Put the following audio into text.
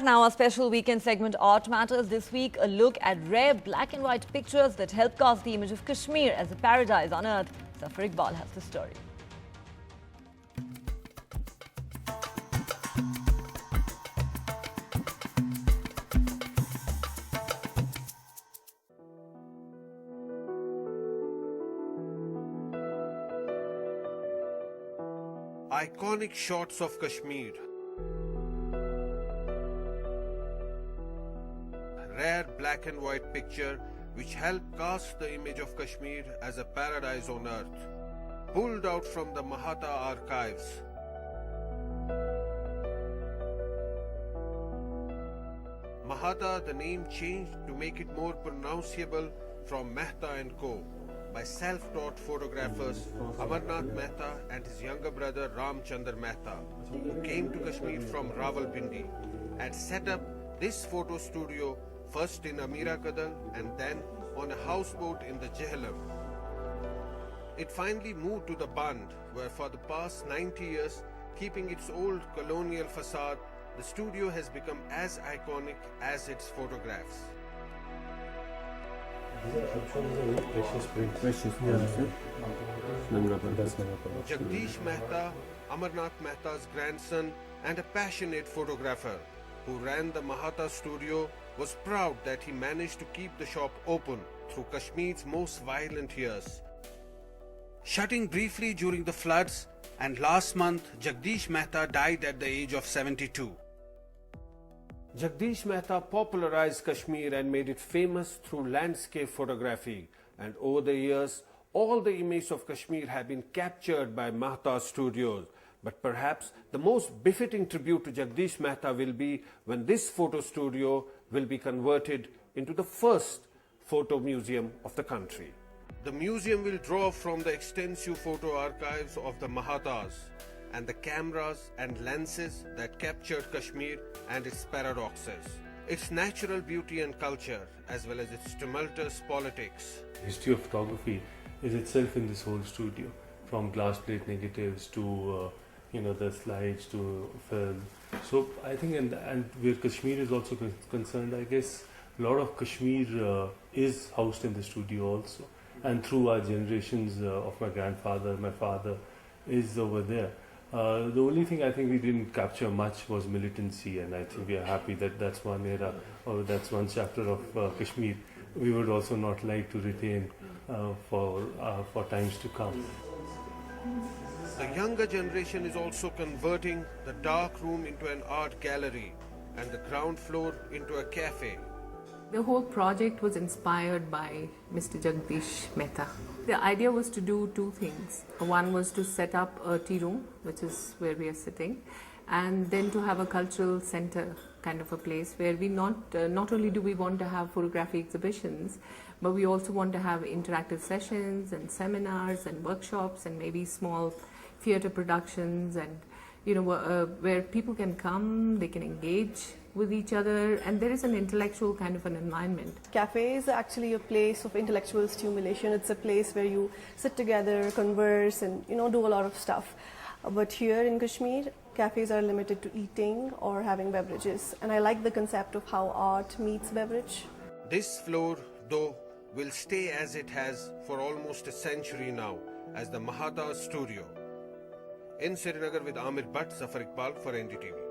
Now, our special weekend segment, Art Matters. This week, a look at rare black and white pictures that help cast the image of Kashmir as a paradise on earth. Zafar Iqbal has the story. Iconic shots of Kashmir. Rare black and white picture which help cast the image of Kashmir as a paradise on earth. Pulled out from the Mahatta archives. Mahatta, the name changed to make it more pronounceable from Mehta and Co. by self-taught photographers Amarnath Mehta and his younger brother Ramchandar Mehta, who came to Kashmir from Rawalpindi and set up this photo studio first in Amirakadal and then on a houseboat in the Jhelum. It finally moved to the Band, where for the past 90 years, keeping its old colonial facade, the studio has become as iconic as its photographs. Jagdish Mehta, Amarnath Mehta's grandson and a passionate photographer who ran the Mahatta studio, was proud that he managed to keep the shop open through Kashmir's most violent years. Shutting briefly during the floods, and last month Jagdish Mehta died at the age of 72. Jagdish Mehta popularized Kashmir and made it famous through landscape photography, and over the years all the images of Kashmir have been captured by Mahatta Studios. But perhaps the most befitting tribute to Jagdish Mehta will be when this photo studio will be converted into the first photo museum of the country. The museum will draw from the extensive photo archives of the Mahattas and the cameras and lenses that captured Kashmir and its paradoxes, its natural beauty and culture, as well as its tumultuous politics. The history of photography is itself in this whole studio, from glass plate negatives to the slides to film. So I think, and where Kashmir is also concerned, I guess a lot of Kashmir is housed in the studio also, and through our generations of my grandfather, my father is over there. The only thing I think we didn't capture much was militancy, and I think we are happy that that's one era, or that's one chapter of Kashmir we would also not like to retain for times to come. The younger generation is also converting the dark room into an art gallery and the ground floor into a cafe. The whole project was inspired by Mr. Jagdish Mehta. The idea was to do two things. One was to set up a tea room, which is where we are sitting, and then to have a cultural center kind of a place where we not only do we want to have photography exhibitions, but we also want to have interactive sessions and seminars and workshops and maybe small theater productions, and where people can come, they can engage with each other, and there is an intellectual kind of an environment. Cafe is actually a place of intellectual stimulation. It's a place where you sit together, converse, and do a lot of stuff. But here in Kashmir, cafes are limited to eating or having beverages, and I like the concept of how art meets beverage. This floor, though, will stay as it has for almost a century now, as the Mahatta Studio. In Srinagar with Amir Bhatt, Zafar Iqbal for NDTV.